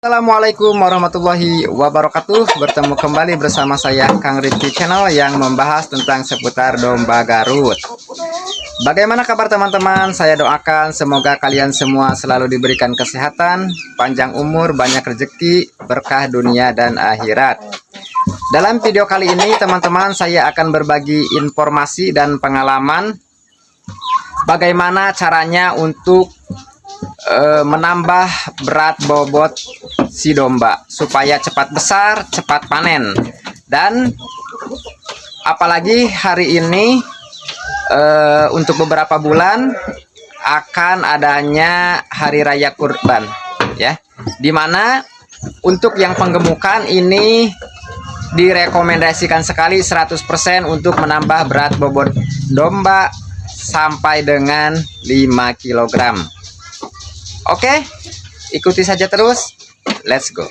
Assalamualaikum warahmatullahi wabarakatuh. Bertemu kembali bersama saya Kang Rizky Channel yang membahas tentang seputar domba Garut. Bagaimana kabar teman-teman? Saya doakan semoga kalian semua selalu diberikan kesehatan, panjang umur, banyak rezeki, berkah dunia dan akhirat. Dalam video kali ini teman-teman, saya akan berbagi informasi dan pengalaman bagaimana caranya untuk menambah berat bobot si domba supaya cepat besar, cepat panen. Dan apalagi hari ini untuk beberapa bulan akan adanya hari raya kurban ya, dimana untuk yang penggemukan ini direkomendasikan sekali 100% untuk menambah berat bobot domba sampai dengan 5 kg. Oke, ikuti saja terus. Let's go.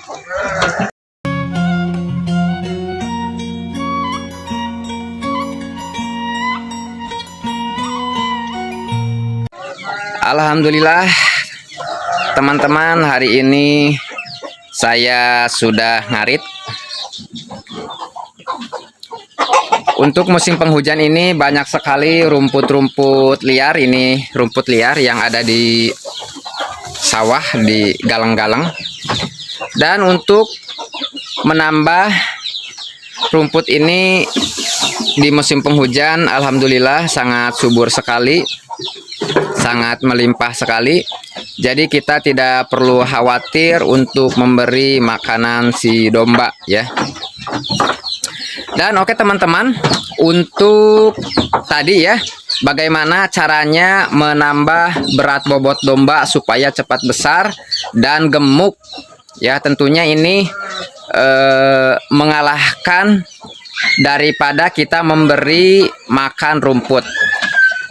Alhamdulillah, teman-teman, hari ini saya sudah ngarit. Untuk musim penghujan ini banyak sekali rumput-rumput liar. Ini rumput liar yang ada di sawah, di galang-galang. Dan untuk menambah rumput ini di musim penghujan, alhamdulillah sangat subur sekali, sangat melimpah sekali. Jadi kita tidak perlu khawatir untuk memberi makanan si domba ya. Dan oke teman-teman, untuk tadi ya, bagaimana caranya menambah berat bobot domba supaya cepat besar dan gemuk ya. Tentunya ini mengalahkan daripada kita memberi makan rumput.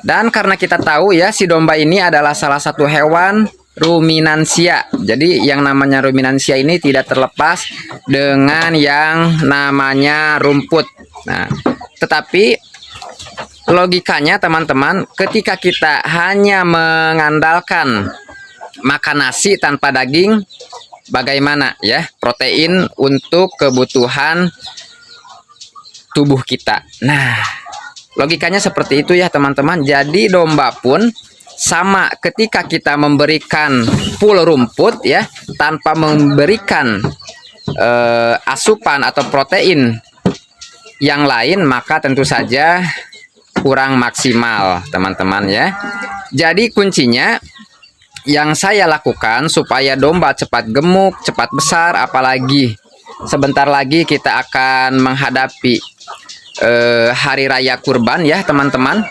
Dan karena kita tahu ya, si domba ini adalah salah satu hewan ruminansia. Jadi yang namanya ruminansia ini tidak terlepas dengan yang namanya rumput. Nah, tetapi logikanya teman-teman, ketika kita hanya mengandalkan makan nasi tanpa daging, bagaimana ya protein untuk kebutuhan tubuh kita. Nah, logikanya seperti itu ya teman-teman. Jadi domba pun sama, ketika kita memberikan full rumput ya, tanpa memberikan asupan atau protein yang lain, maka tentu saja kurang maksimal teman-teman ya. Jadi kuncinya yang saya lakukan supaya domba cepat gemuk, cepat besar, apalagi sebentar lagi kita akan menghadapi hari raya kurban ya teman-teman.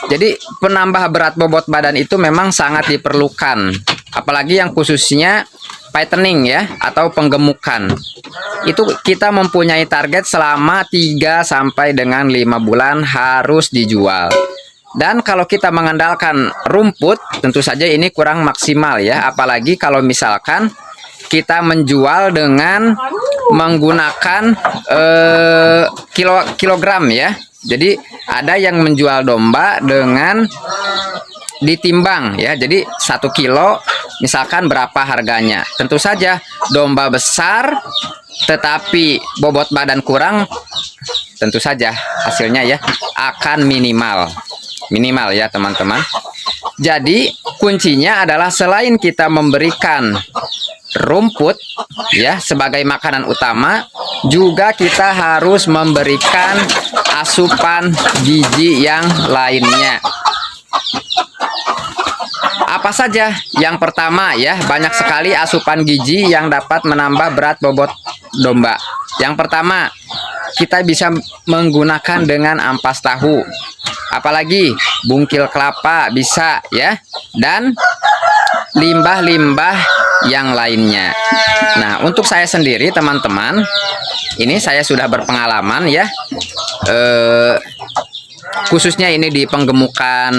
Jadi penambah berat bobot badan itu memang sangat diperlukan, apalagi yang khususnya fattening ya, atau penggemukan. Itu kita mempunyai target selama 3 sampai dengan 5 bulan harus dijual. Dan kalau kita mengandalkan rumput, tentu saja ini kurang maksimal ya, apalagi kalau misalkan kita menjual dengan menggunakan kilogram ya. Jadi ada yang menjual domba dengan ditimbang ya. Jadi 1 kilo misalkan berapa harganya. Tentu saja domba besar tetapi bobot badan kurang, tentu saja hasilnya ya akan minimal ya teman-teman. Jadi kuncinya adalah selain kita memberikan rumput ya sebagai makanan utama, juga kita harus memberikan asupan gizi yang lainnya. Apa saja? Yang pertama ya, banyak sekali asupan gizi yang dapat menambah berat bobot domba. Yang pertama, kita bisa menggunakan dengan ampas tahu, apalagi bungkil kelapa bisa ya, dan limbah-limbah yang lainnya. Nah, untuk saya sendiri teman-teman, ini saya sudah berpengalaman ya, khususnya ini di penggemukan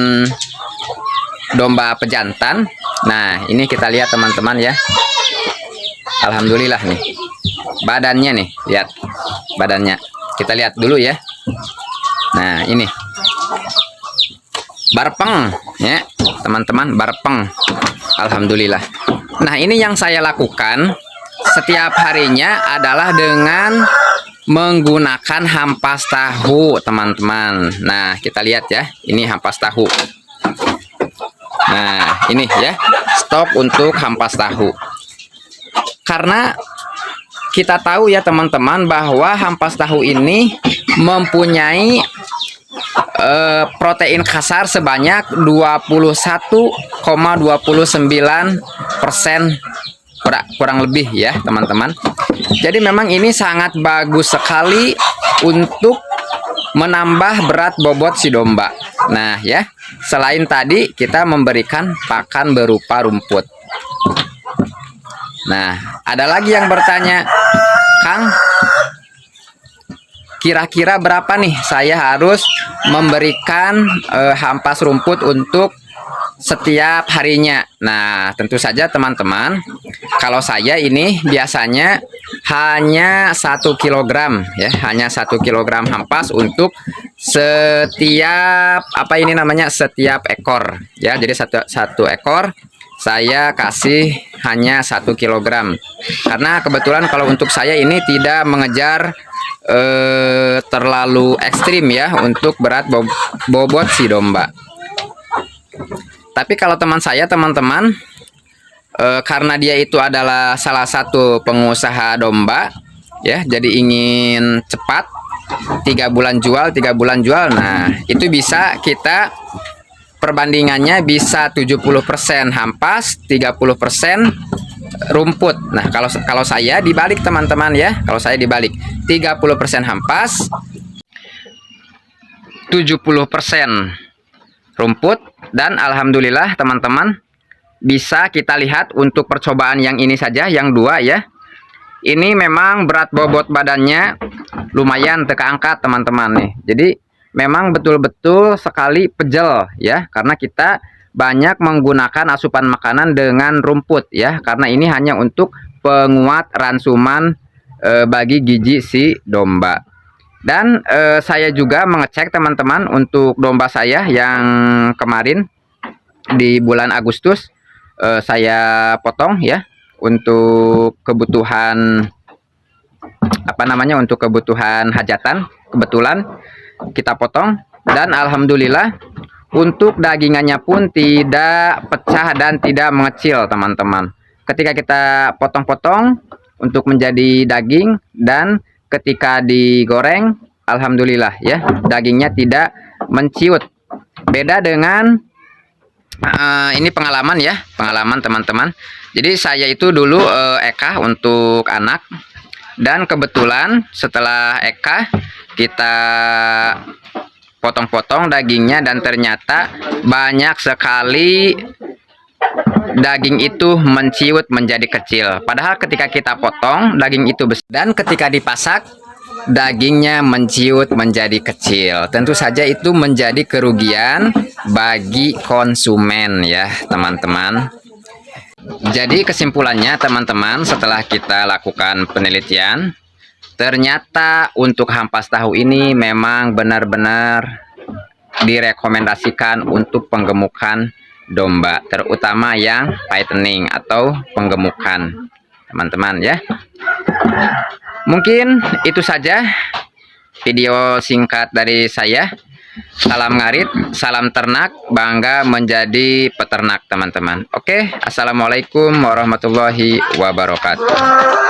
domba pejantan. Nah, ini kita lihat teman-teman ya, alhamdulillah nih badannya nih, lihat badannya, kita lihat dulu ya. Nah, ini barpeng ya teman-teman, barpeng. Alhamdulillah. Nah, ini yang saya lakukan setiap harinya adalah dengan menggunakan hampas tahu, teman-teman. Nah, kita lihat ya, ini hampas tahu. Nah, ini ya, stok untuk hampas tahu. Karena kita tahu ya teman-teman bahwa hampas tahu ini mempunyai protein kasar sebanyak 21,29%, kurang lebih ya teman-teman. Jadi memang ini sangat bagus sekali untuk menambah berat bobot si domba. Nah ya, selain tadi kita memberikan pakan berupa rumput. Nah, ada lagi yang bertanya, Kang, kira-kira berapa nih saya harus memberikan hampas rumput untuk setiap harinya? Nah, tentu saja teman-teman, kalau saya ini biasanya hanya 1 kilogram ya, hanya 1 kilogram hampas untuk setiap setiap ekor ya. Jadi satu ekor saya kasih hanya 1 kilogram, karena kebetulan kalau untuk saya ini tidak mengejar terlalu ekstrim ya untuk berat bobot si domba. Tapi kalau teman saya teman-teman, karena dia itu adalah salah satu pengusaha domba ya, jadi ingin cepat 3 bulan jual 3 bulan jual. Nah, itu bisa kita perbandingannya bisa 70% hampas, 30% rumput. Nah, kalau saya dibalik teman-teman ya, kalau saya dibalik 30% hampas, 70% rumput. Dan alhamdulillah teman-teman, bisa kita lihat untuk percobaan yang ini saja, yang 2 ya, ini memang berat bobot badannya lumayan terangkat teman-teman nih. Jadi memang betul-betul sekali pejel ya, karena kita banyak menggunakan asupan makanan dengan rumput ya, karena ini hanya untuk penguat ransuman bagi gigi si domba. Dan saya juga mengecek teman-teman untuk domba saya yang kemarin di bulan Agustus, saya potong ya untuk kebutuhan untuk kebutuhan hajatan, kebetulan kita potong. Dan alhamdulillah untuk dagingannya pun tidak pecah dan tidak mengecil teman-teman, ketika kita potong-potong untuk menjadi daging. Dan ketika digoreng, alhamdulillah ya, dagingnya tidak menciut. Beda dengan ini pengalaman ya, pengalaman teman-teman. Jadi saya itu dulu Eka untuk anak, dan kebetulan setelah Eka kita potong-potong dagingnya, dan ternyata banyak sekali daging itu menciut menjadi kecil. Padahal ketika kita potong daging itu besar, dan ketika dipasak dagingnya menciut menjadi kecil. Tentu saja itu menjadi kerugian bagi konsumen ya teman-teman. Jadi kesimpulannya teman-teman, setelah kita lakukan penelitian, ternyata untuk hampas tahu ini memang benar-benar direkomendasikan untuk penggemukan domba, terutama yang tightening atau penggemukan teman-teman ya. Mungkin itu saja video singkat dari saya. Salam ngarit, salam ternak, bangga menjadi peternak teman-teman. Oke, assalamualaikum warahmatullahi wabarakatuh.